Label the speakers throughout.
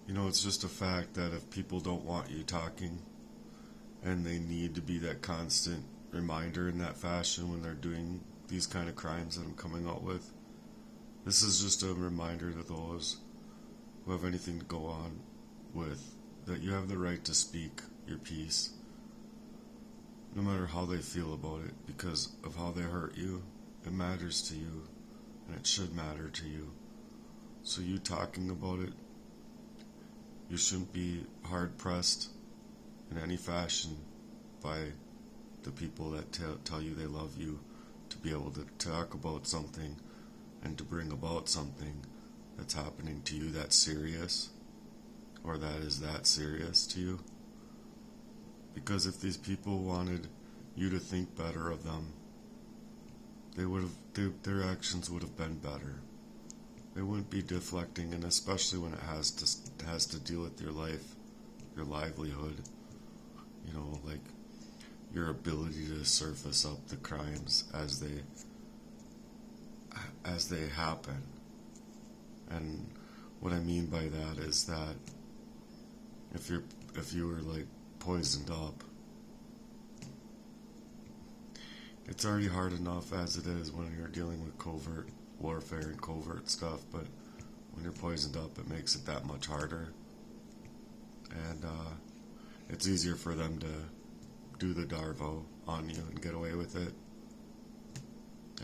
Speaker 1: You know, it's just a fact that if people don't want you talking and they need to be that constant reminder in that fashion when they're doing these kind of crimes that I'm coming out with, this is just a reminder to those who have anything to go on with that you have the right to speak your piece, no matter how they feel about it, because of how they hurt you. It matters to you, and it should matter to you. So you talking about it, you shouldn't be hard pressed in any fashion by the people that tell you they love you to be able to talk about something and to bring about something that's happening to you that's serious, or that is that serious to you. Because if these people wanted you to think better of them, they would have their actions would have been better. They wouldn't be deflecting, and especially when it has to deal with your life, your livelihood. You know, like your ability to surface up the crimes as they happen. And what I mean by that is that if you were like poisoned up, it's already hard enough as it is when you're dealing with covert warfare and covert stuff, but when you're poisoned up, it makes it that much harder. And it's easier for them to do the Darvo on you and get away with it.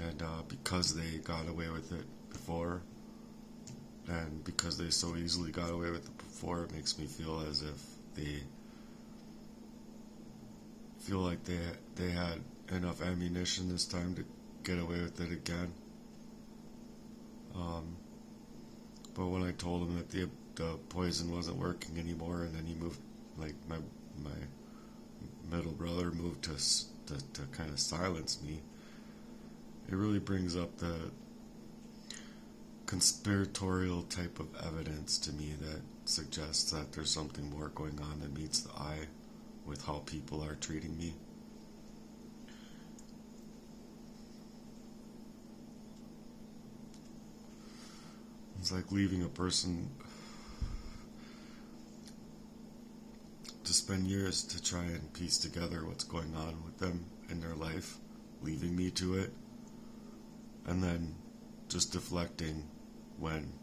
Speaker 1: And because they got away with it before, and because they so easily got away with it before, it makes me feel as if they feel like they had enough ammunition this time to get away with it again. But when I told him that the poison wasn't working anymore, and then he moved, like my middle brother moved to kind of silence me, it really brings up the conspiratorial type of evidence to me that suggests that there's something more going on than meets the eye with how people are treating me. It's like leaving a person to spend years to try and piece together what's going on with them in their life, leaving me to it, and then just deflecting when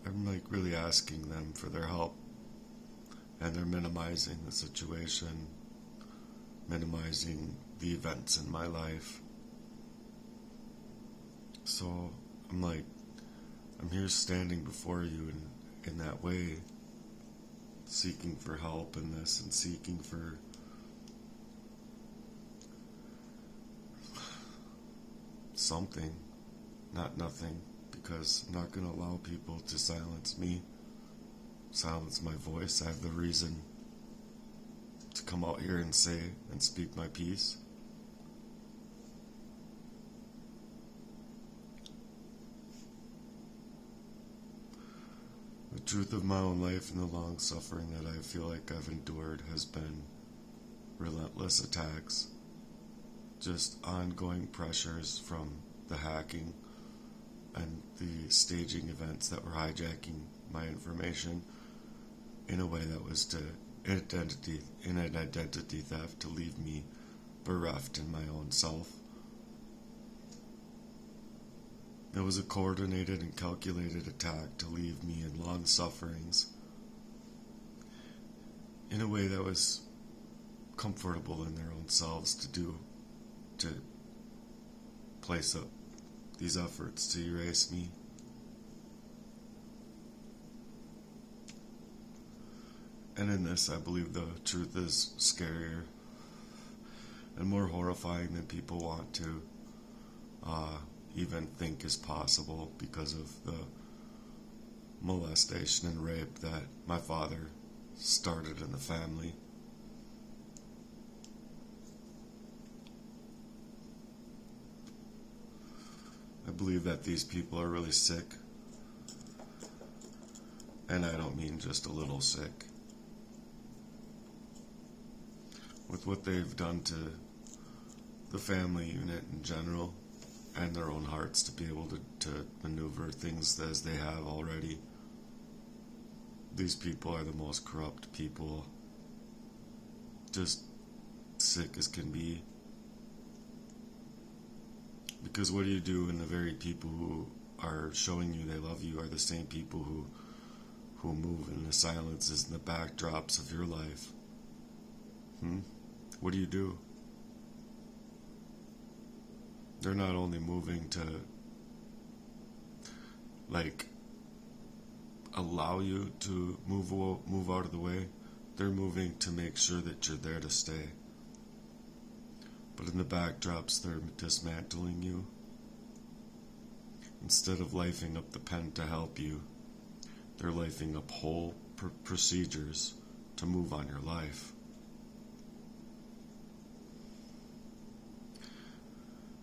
Speaker 1: I'm like really asking them for their help, and they're minimizing the situation, minimizing the events in my life. So I'm like, I'm here standing before you in that way, seeking for help in this and seeking for something, not nothing, because I'm not going to allow people to silence me, silence my voice. I have the reason to come out here and say and speak my piece. The truth of my own life and the long suffering that I feel like I've endured has been relentless attacks, just ongoing pressures from the hacking and the staging events that were hijacking my information in a way that was to in an identity theft, to leave me bereft in my own self. It was a coordinated and calculated attack to leave me in long sufferings in a way that was comfortable in their own selves to place up these efforts to erase me. And in this, I believe the truth is scarier and more horrifying than people want to even think is possible, because of the molestation and rape that my father started in the family. I believe that these people are really sick, and I don't mean just a little sick, with what they've done to the family unit in general and their own hearts to be able to maneuver things as they have already. these people are the most corrupt people, just sick as can be. Because what do you do when the very people who are showing you they love you are the same people who move in the silences and the backdrops of your life? What do you do? They're not only moving to, like, allow you to move out of the way, they're moving to make sure that you're there to stay. But in the backdrops, they're dismantling you. Instead of lifing up the pen to help you, they're lifing up whole procedures to move on your life.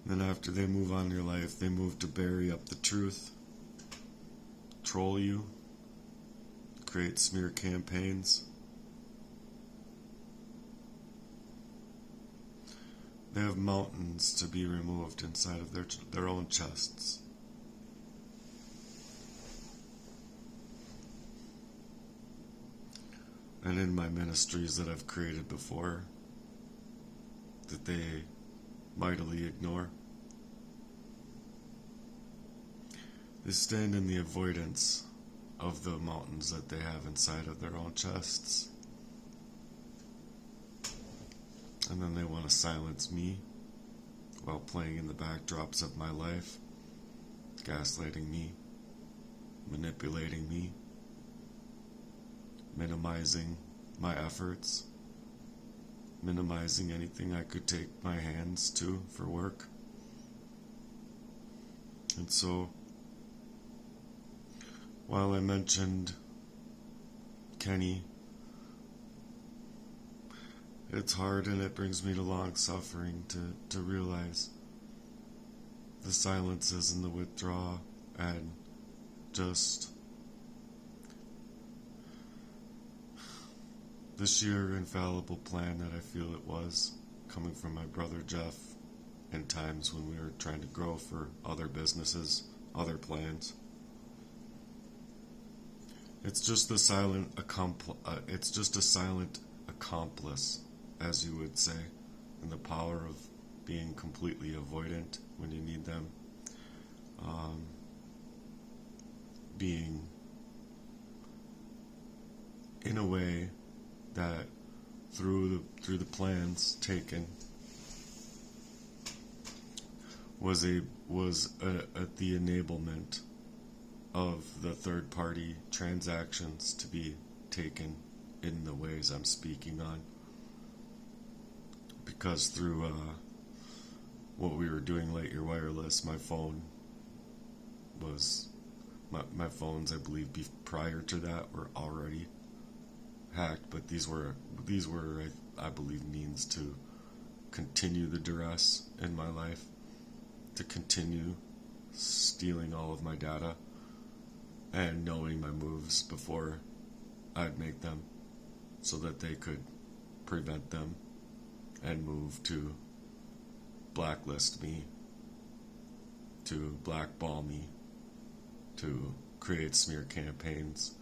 Speaker 1: Then after they move on your life, they move to bury up the truth, troll you, create smear campaigns. They have mountains to be removed inside of their own chests. And in my ministries that I've created before, that they mightily ignore, they stand in the avoidance of the mountains that they have inside of their own chests. And then they want to silence me while playing in the backdrops of my life, gaslighting me, manipulating me, minimizing my efforts, minimizing anything I could take my hands to for work. And so, while I mentioned Kenny, it's hard and it brings me to long suffering to realize the silences and the withdrawal and just the sheer infallible plan that I feel it was, coming from my brother Jeff in times when we were trying to grow for other businesses, other plans. It's just a silent accomplice, as you would say, in the power of being completely avoidant when you need them, being in a way that through the plans taken was the enablement of the third party transactions to be taken in the ways I'm speaking on. Because through what we were doing Light Your Wireless, my phone was my phones, I believe, prior to that were already hacked, but these were I believe means to continue the duress in my life, to continue stealing all of my data and knowing my moves before I'd make them, so that they could prevent them and move to blacklist me, to blackball me, to create smear campaigns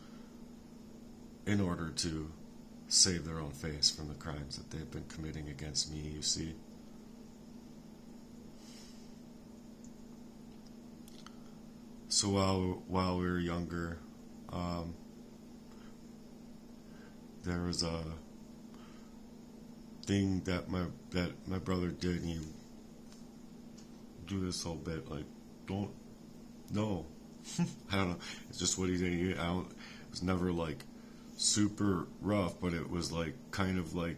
Speaker 1: in order to save their own face from the crimes that they've been committing against me, you see. So while we were younger, there was a thing that my brother did, and he do this whole bit, like, don't, no. I don't know, it's just what he did. It was never like super rough, but it was like kind of like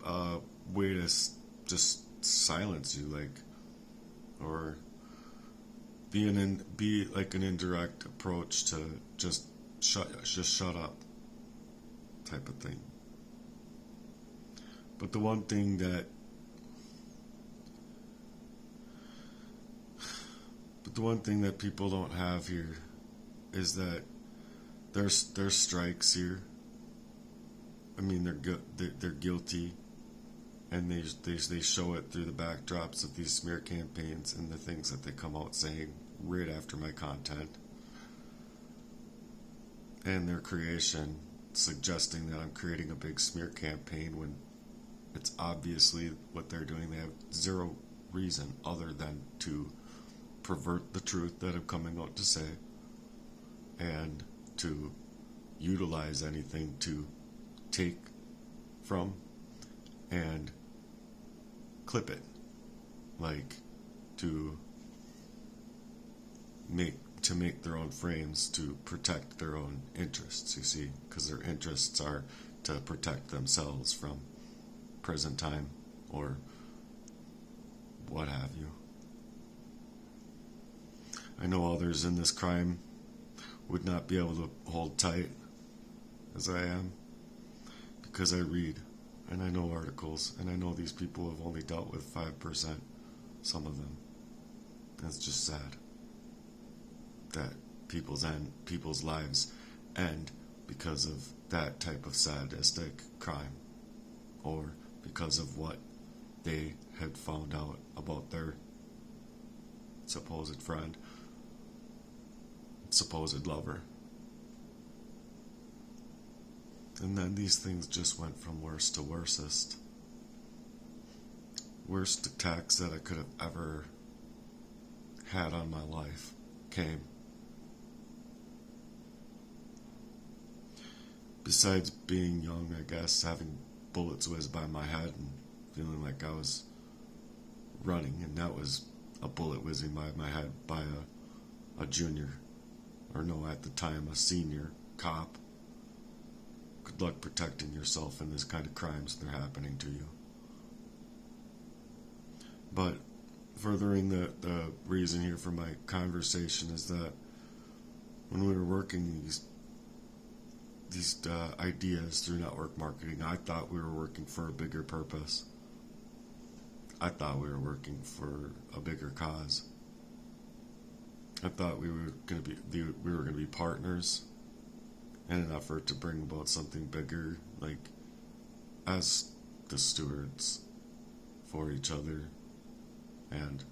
Speaker 1: a way to just silence you, like, or be like an indirect approach to just shut up type of thing. But the one thing that people don't have here is that there's strikes here. I mean, they're guilty, and they show it through the backdrops of these smear campaigns and the things that they come out saying right after my content. and their creation, suggesting that I'm creating a big smear campaign when it's obviously what they're doing. They have zero reason other than to pervert the truth that I'm coming out to say and to utilize anything to take from and clip it, like to make their own frames to protect their own interests, you see, because their interests are to protect themselves from present time or what have you. I know others in this crime would not be able to hold tight as I am because I read and I know articles and I know these people have only dealt with 5%, some of them. It's just sad that people's lives end because of that type of sadistic crime or because of what they had found out about their supposed friend, supposed lover. And then these things just went from worst to worstest. Worst attacks that I could have ever had on my life came. Besides being young, I guess, having bullets whiz by my head and feeling like I was running, and that was a bullet whizzing by my head by a junior, or no, at the time, a senior cop. Good luck protecting yourself in this kind of crimes that are happening to you. But furthering the reason here for my conversation is that when we were working these ideas through network marketing, I thought we were working for a bigger purpose. I thought we were working for a bigger cause. I thought we were going to be partners in an effort to bring about something bigger, like as the stewards for each other, and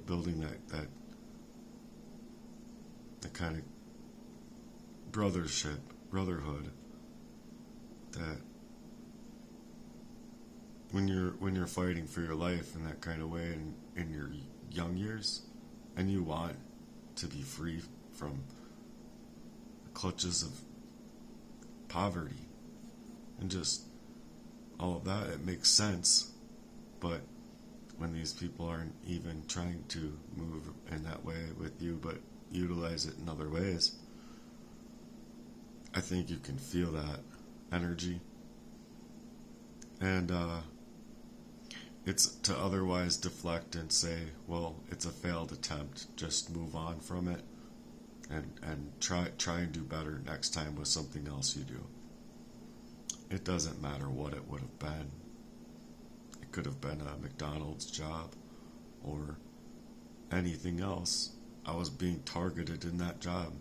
Speaker 1: building that kind of brotherhood that when you're fighting for your life in that kind of way in your young years, and you want to be free from the clutches of poverty and just all of that, it makes sense. But when these people aren't even trying to move in that way with you, but utilize it in other ways, I think you can feel that energy. And it's to otherwise deflect and say, well, it's a failed attempt, just move on from it and try and do better next time with something else you do. It doesn't matter what it would have been. It could have been a McDonald's job or anything else. I was being targeted in that job.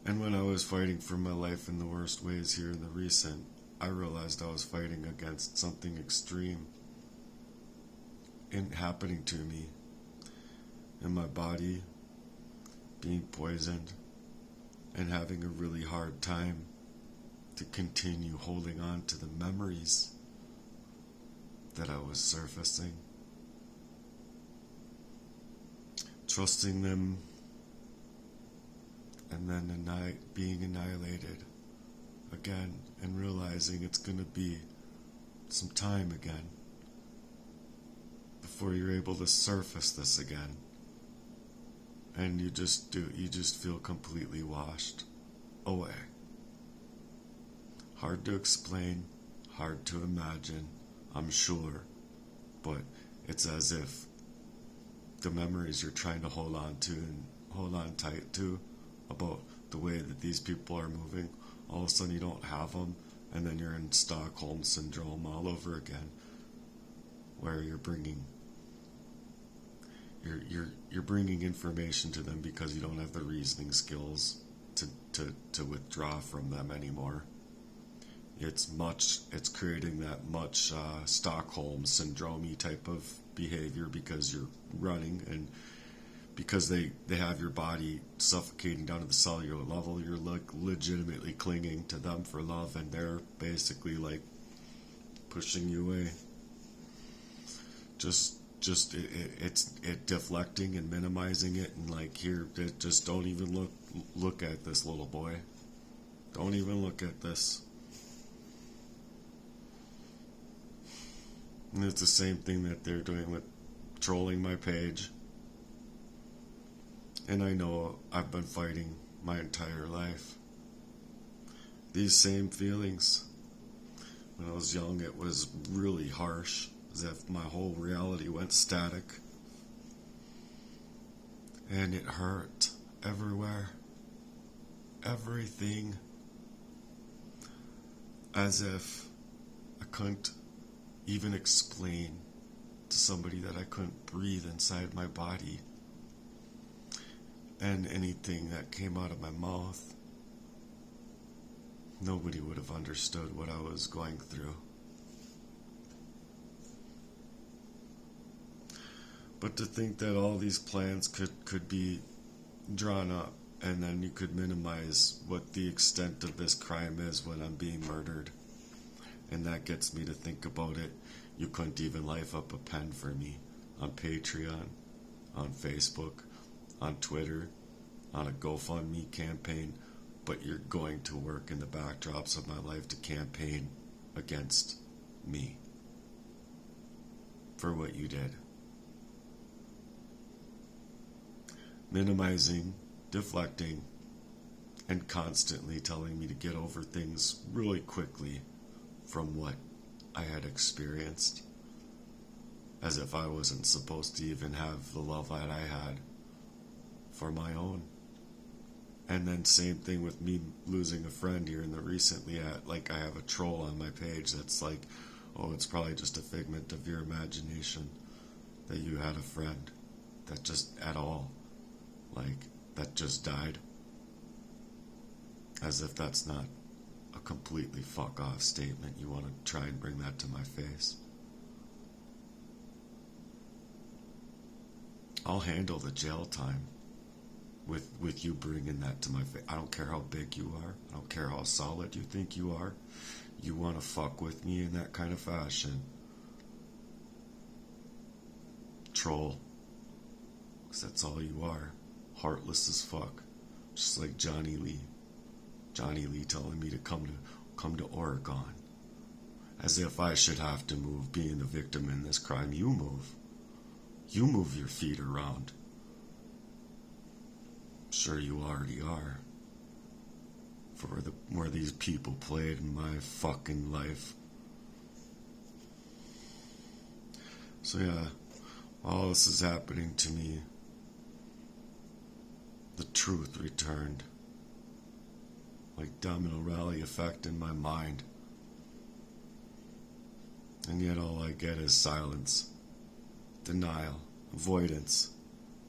Speaker 1: And when I was fighting for my life in the worst ways here in the recent, I realized I was fighting against something extreme happening to me, in my body being poisoned and having a really hard time to continue holding on to the memories that I was surfacing, trusting them, and then being annihilated again, and realizing it's going to be some time again before you're able to surface this again. And you just feel completely washed away. Hard to explain, hard to imagine, I'm sure, but it's as if the memories you're trying to hold on to and hold on tight to about the way that these people are moving, all of a sudden you don't have them, and then you're in Stockholm syndrome all over again, where you're bringing information to them because you don't have the reasoning skills to withdraw from them anymore. it's creating that much Stockholm syndrome type of behavior because you're running, and because they have your body suffocating down to the cellular level, you're like legitimately clinging to them for love, and they're basically like pushing you away. Just it's deflecting and minimizing it, and like, here, just don't even look at this, little boy. Don't even look at this. And it's the same thing that they're doing with trolling my page. And I know I've been fighting my entire life. These same feelings. When I was young, it was really harsh, as if my whole reality went static. And it hurt everywhere. Everything. As if I couldn't even explain to somebody that I couldn't breathe inside my body. And anything that came out of my mouth, nobody would have understood what I was going through. But to think that all these plans could be drawn up, and then you could minimize what the extent of this crime is when I'm being murdered. And that gets me to think about it. You couldn't even life up a pen for me on Patreon, on Facebook, on Twitter, on a GoFundMe campaign, but you're going to work in the backdrops of my life to campaign against me for what you did. Minimizing, deflecting, and constantly telling me to get over things really quickly from what I had experienced, as if I wasn't supposed to even have the love that I had for my own. And then same thing with me losing a friend here in the recently. Like, I have a troll on my page that's like, oh, it's probably just a figment of your imagination that you had a friend that just at all, like, that just died. As if that's not a completely fuck off statement. You want to try and bring that to my face. I'll handle the jail time with you bringing that to my face. I don't care how big you are. I don't care how solid you think you are. You want to fuck with me in that kind of fashion. Troll. Because that's all you are. Heartless as fuck. Just like Johnny Lee. Johnny Lee telling me to come to Oregon. As if I should have to move, being the victim in this crime. You move. You move your feet around. Sure, you already are. For where these people played in my fucking life. So yeah, all this is happening to me. The truth returned. Like domino rally effect in my mind. And yet all I get is silence, denial, avoidance.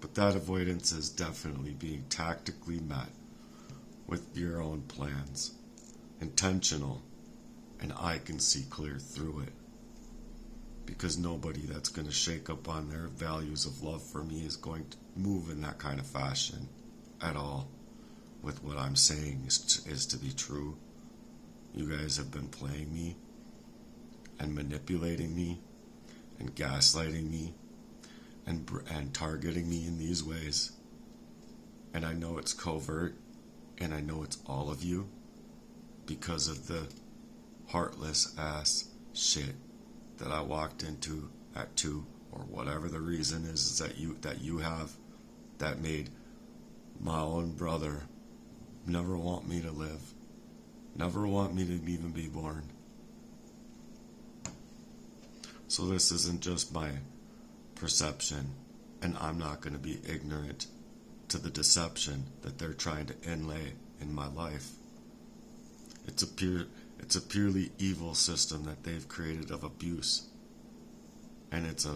Speaker 1: But that avoidance is definitely being tactically met with your own plans. Intentional. And I can see clear through it. Because nobody that's going to shake up on their values of love for me is going to move in that kind of fashion at all. With what I'm saying is to be true. You guys have been playing me and manipulating me and gaslighting me and targeting me in these ways. And I know it's covert, and I know it's all of you because of the heartless ass shit that I walked into at 2, or whatever the reason is that you have, that made my own brother never want me to live, never want me to even be born. So this isn't just my perception, and I'm not going to be ignorant to the deception that they're trying to inlay in my life. It's a purely evil system that they've created of abuse, and it's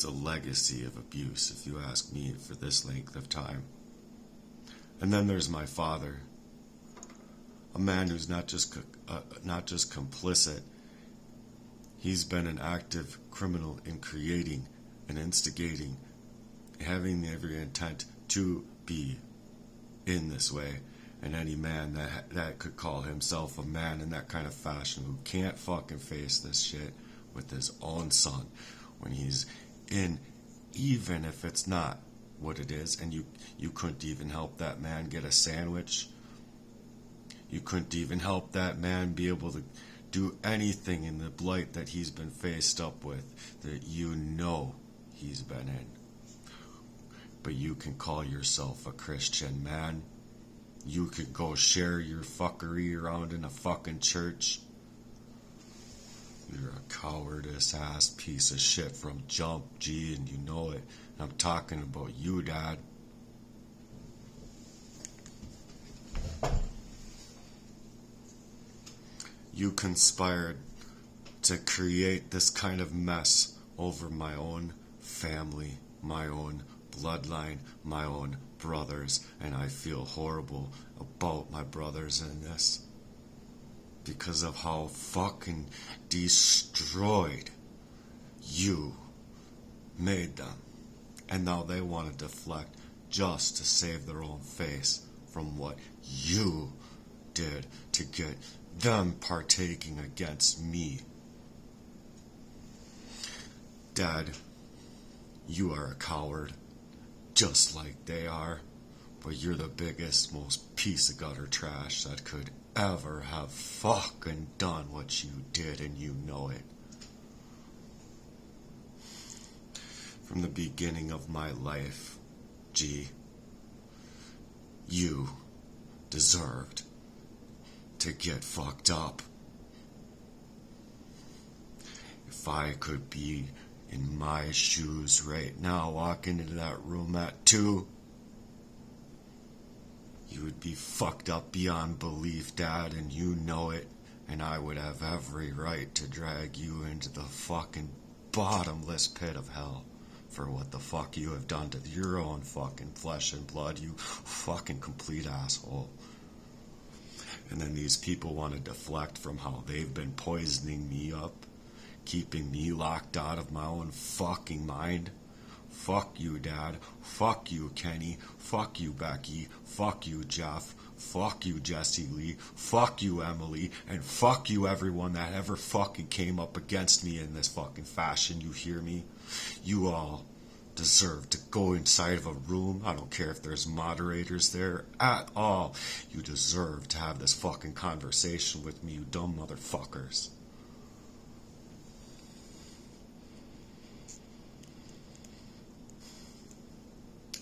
Speaker 1: a legacy of abuse, if you ask me, for this length of time. And then there's my father, A man who's not just complicit. He's been an active criminal in creating and instigating, having every intent to be in this way. And any man that could call himself a man in that kind of fashion, who can't fucking face this shit with his own son when he's in, even if it's not what it is, and you couldn't even help that man get a sandwich. You couldn't even help that man be able to do anything in the blight that he's been faced up with, that you know he's been in. But you can call yourself a Christian man. You could go share your fuckery around in a fucking church. You're a cowardice ass piece of shit from jump, G, and you know it. I'm talking about you, Dad. You conspired to create this kind of mess over my own family, my own bloodline, my own brothers, and I feel horrible about my brothers in this because of how fucking destroyed you made them. And now they want to deflect just to save their own face from what you did to get them partaking against me. Dad, you are a coward, just like they are, but you're the biggest, most piece of gutter trash that could ever have fucking done what you did, and you know it. From the beginning of my life, G, you deserved to get fucked up. If I could be in my shoes right now, walking into that room at 2, you would be fucked up beyond belief, Dad, and you know it, and I would have every right to drag you into the fucking bottomless pit of hell for what the fuck you have done to your own fucking flesh and blood, you fucking complete asshole. And then these people want to deflect from how they've been poisoning me up, keeping me locked out of my own fucking mind. Fuck you, Dad. Fuck you, Kenny. Fuck you, Becky. Fuck you, Jeff. Fuck you, Jesse Lee. Fuck you, Emily. And fuck you, everyone that ever fucking came up against me in this fucking fashion. You hear me? You all deserve to go inside of a room. I don't care if there's moderators there at all. You deserve to have this fucking conversation with me, you dumb motherfuckers.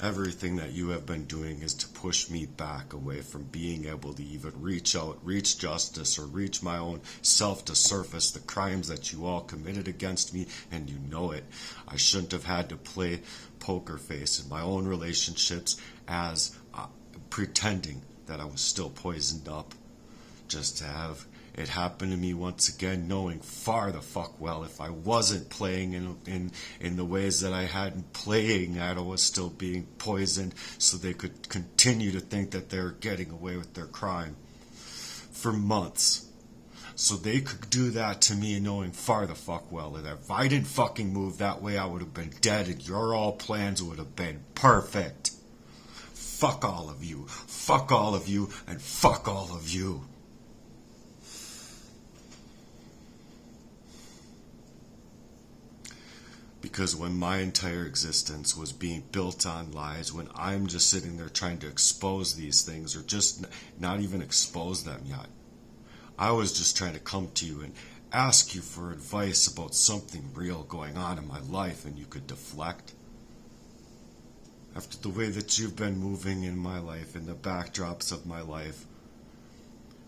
Speaker 1: Everything that you have been doing is to push me back away from being able to even reach out, reach justice, or reach my own self to surface the crimes that you all committed against me, and you know it. I shouldn't have had to play poker face in my own relationships as pretending that I was still poisoned up, just to have it happened to me once again, knowing far the fuck well if I wasn't playing in the ways that I had been playing, I was still being poisoned so they could continue to think that they were getting away with their crime for months. So they could do that to me, knowing far the fuck well that if I didn't fucking move that way, I would have been dead and your all plans would have been perfect. Fuck all of you. Fuck all of you. And fuck all of you. Because when my entire existence was being built on lies, when I'm just sitting there trying to expose these things, or just not even expose them yet, I was just trying to come to you and ask you for advice about something real going on in my life, and you could deflect. After the way that you've been moving in my life, in the backdrops of my life,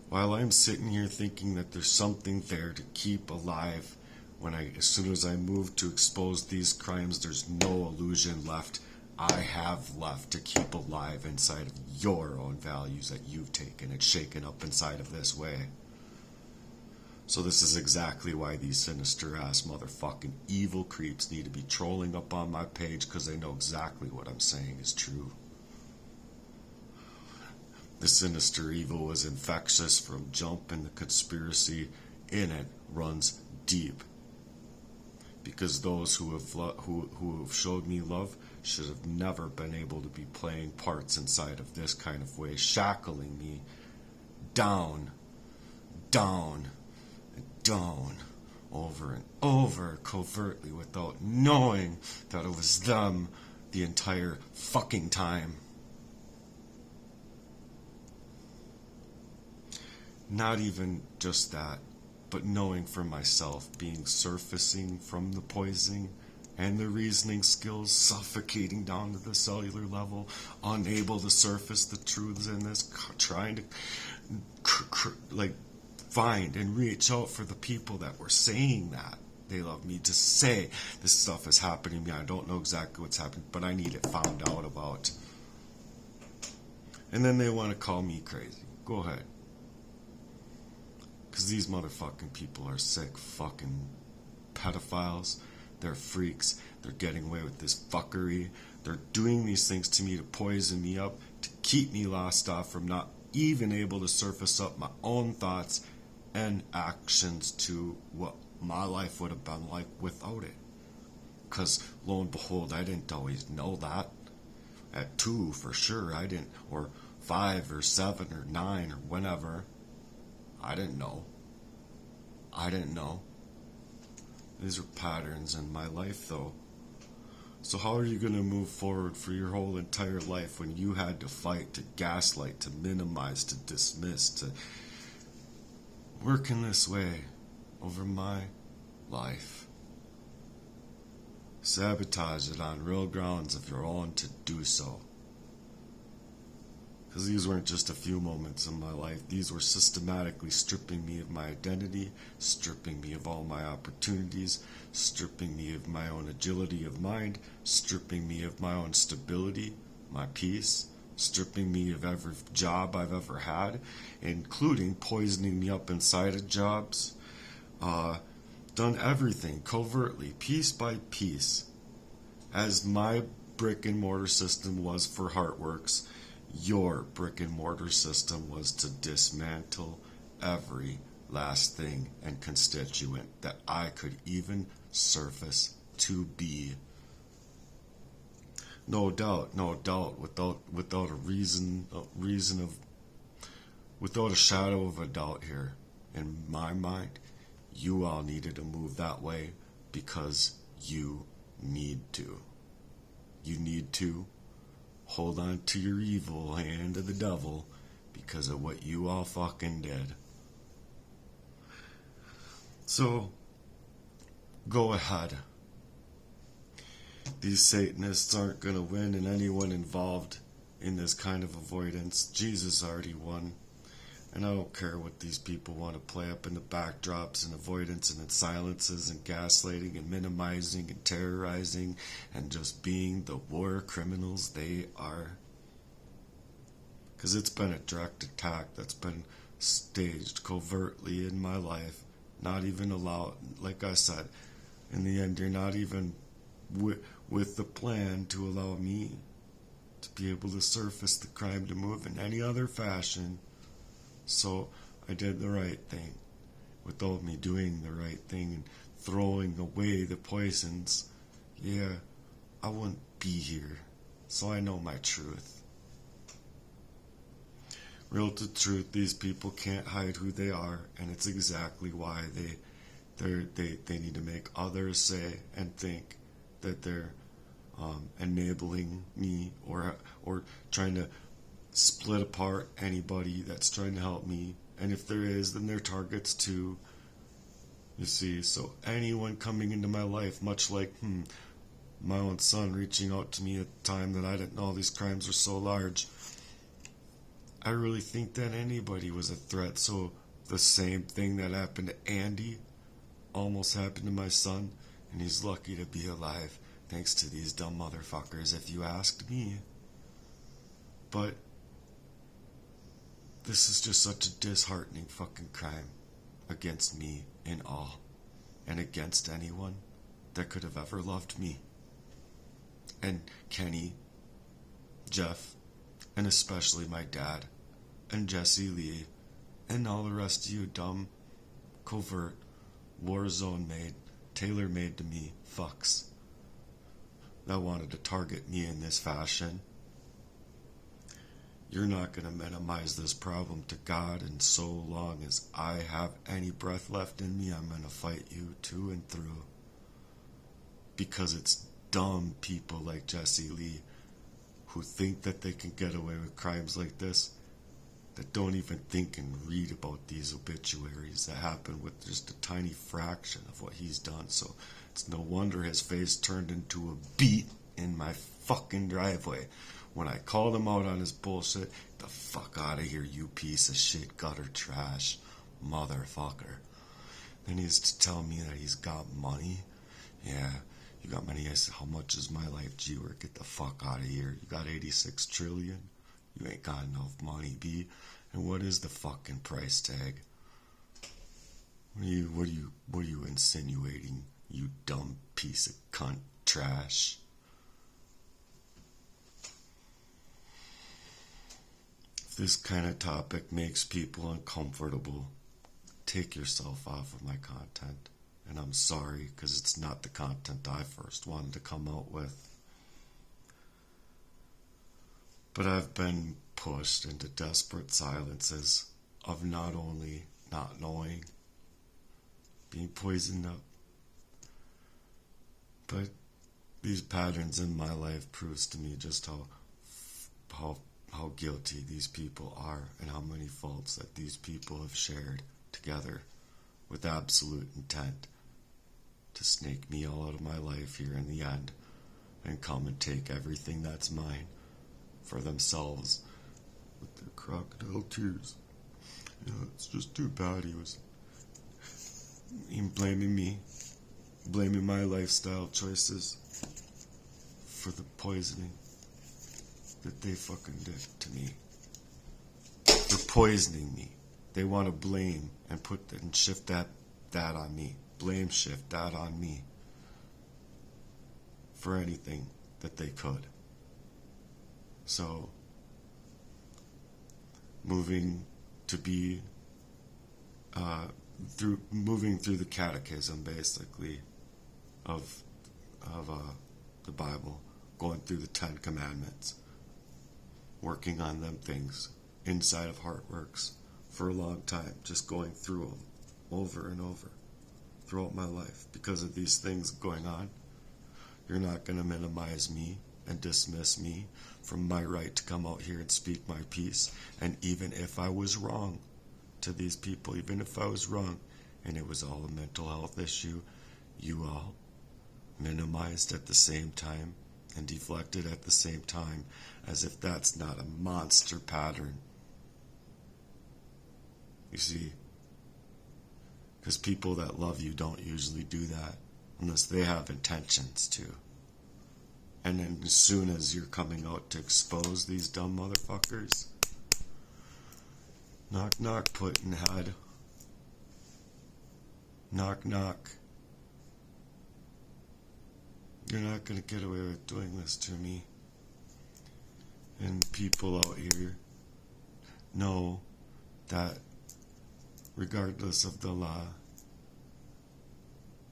Speaker 1: while I'm sitting here thinking that there's something there to keep alive, as soon as I move to expose these crimes, there's no illusion left. I have left to keep alive inside of your own values that you've taken and shaken up inside of this way. So this is exactly why these sinister ass motherfucking evil creeps need to be trolling up on my page, because they know exactly what I'm saying is true. The sinister evil was infectious from jump, and the conspiracy in it runs deep. Because those who have showed me love should have never been able to be playing parts inside of this kind of way, shackling me down, down, and down, over and over, covertly, without knowing that it was them the entire fucking time. Not even just that, but knowing for myself, being surfacing from the poisoning and the reasoning skills, suffocating down to the cellular level, unable to surface the truths in this, trying to find and reach out for the people that were saying that they love me, to say this stuff is happening to me. I don't know exactly what's happening, but I need it found out about. And then they want to call me crazy. Go ahead. Because these motherfucking people are sick fucking pedophiles. They're freaks. They're getting away with this fuckery. They're doing these things to me to poison me up, to keep me lost off from not even able to surface up my own thoughts and actions to what my life would have been like without it. Because lo and behold, I didn't always know that. At 2, for sure, I didn't. Or 5 or 7 or 9 or whenever. I didn't know. These are patterns in my life, though. So how are you going to move forward for your whole entire life when you had to fight, to gaslight, to minimize, to dismiss, to work in this way over my life? Sabotage it on real grounds of your own to do so. Because these weren't just a few moments in my life. These were systematically stripping me of my identity, stripping me of all my opportunities, stripping me of my own agility of mind, stripping me of my own stability, my peace, stripping me of every job I've ever had, including poisoning me up inside of jobs. Done everything covertly, piece by piece, as my brick and mortar system was for Heartworks. Your brick and mortar system was to dismantle every last thing and constituent that I could even surface to be. No doubt, without a shadow of a doubt here, in my mind, you all needed to move that way because you need to. You need to hold on to your evil hand of the devil because of what you all fucking did. So, go ahead. These Satanists aren't going to win, and anyone involved in this kind of avoidance, Jesus already won. And I don't care what these people want to play up in the backdrops and avoidance and in silences and gaslighting and minimizing and terrorizing and just being the war criminals they are. Because it's been a direct attack that's been staged covertly in my life. Not even allowed, like I said, in the end, you're not even with the plan to allow me to be able to surface the crime to move in any other fashion. So I did the right thing without me doing the right thing and throwing away the poisons. Yeah, I wouldn't be here. So I know my truth. Real to truth, these people can't hide who they are, and it's exactly why they need to make others say and think that they're enabling me or trying to split apart anybody that's trying to help me. And if there is, then they're targets too. You see, so anyone coming into my life, much like my own son reaching out to me at the time that I didn't know these crimes were so large, I really think that anybody was a threat. So the same thing that happened to Andy almost happened to my son, and he's lucky to be alive thanks to these dumb motherfuckers, if you asked me. But this is just such a disheartening fucking crime against me in all, and against anyone that could have ever loved me. And Kenny, Jeff, and especially my dad, and Jesse Lee and all the rest of you dumb, covert, war-zone made, tailor-made to me fucks that wanted to target me in this fashion. You're not going to minimize this problem to God, and so long as I have any breath left in me, I'm going to fight you to and through. Because it's dumb people like Jesse Lee who think that they can get away with crimes like this, that don't even think and read about these obituaries that happen with just a tiny fraction of what he's done. So it's no wonder his face turned into a beet in my fucking driveway when I called him out on his bullshit. The fuck out of here, you piece of shit, gutter trash, motherfucker. Then he has to tell me that he's got money. Yeah, you got money. I said, how much is my life? Gee, get the fuck out of here. You got 86 trillion? You ain't got enough money, B. And what is the fucking price tag? What are you insinuating, you dumb piece of cunt trash? If this kind of topic makes people uncomfortable, take yourself off of my content. And I'm sorry, because it's not the content I first wanted to come out with. But I've been pushed into desperate silences of not only not knowing, being poisoned up, but these patterns in my life proves to me just how guilty these people are, and how many faults that these people have shared together with absolute intent to snake me all out of my life here in the end and come and take everything that's mine for themselves with their crocodile tears. You know, it's just too bad he was blaming me, blaming my lifestyle choices for the poisoning that they fucking did to me. They're poisoning me. They want to blame and shift that on me. Blame shift that on me for anything that they could. So, moving through the catechism, basically, of the Bible, going through the 10 Commandments, working on them things inside of Heartworks for a long time, just going through them over and over throughout my life. Because of these things going on, you're not going to minimize me and dismiss me from my right to come out here and speak my piece. And even if I was wrong to these people, even if I was wrong and it was all a mental health issue, you all minimized at the same time and deflected at the same time, as if that's not a monster pattern. You see, because people that love you don't usually do that unless they have intentions to. And then as soon as you're coming out to expose these dumb motherfuckers, knock knock, putting head. Knock knock. You're not going to get away with doing this to me. And people out here know that regardless of the law,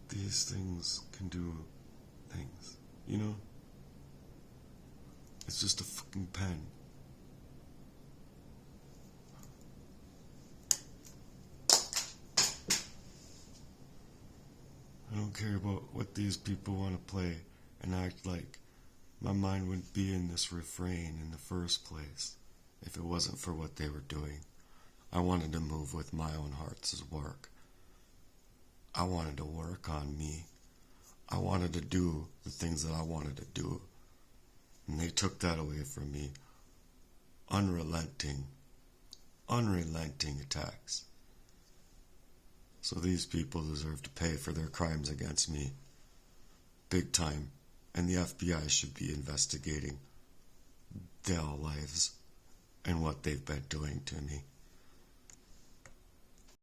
Speaker 1: these things can do things, you know? It's just a fucking pen. I don't care about what these people want to play and act like. My mind wouldn't be in this refrain in the first place if it wasn't for what they were doing. I wanted to move with my own heart's work. I wanted to work on me. I wanted to do the things that I wanted to do. And they took that away from me. Unrelenting attacks. So these people deserve to pay for their crimes against me. Big time. And the FBI should be investigating their lives and what they've been doing to me.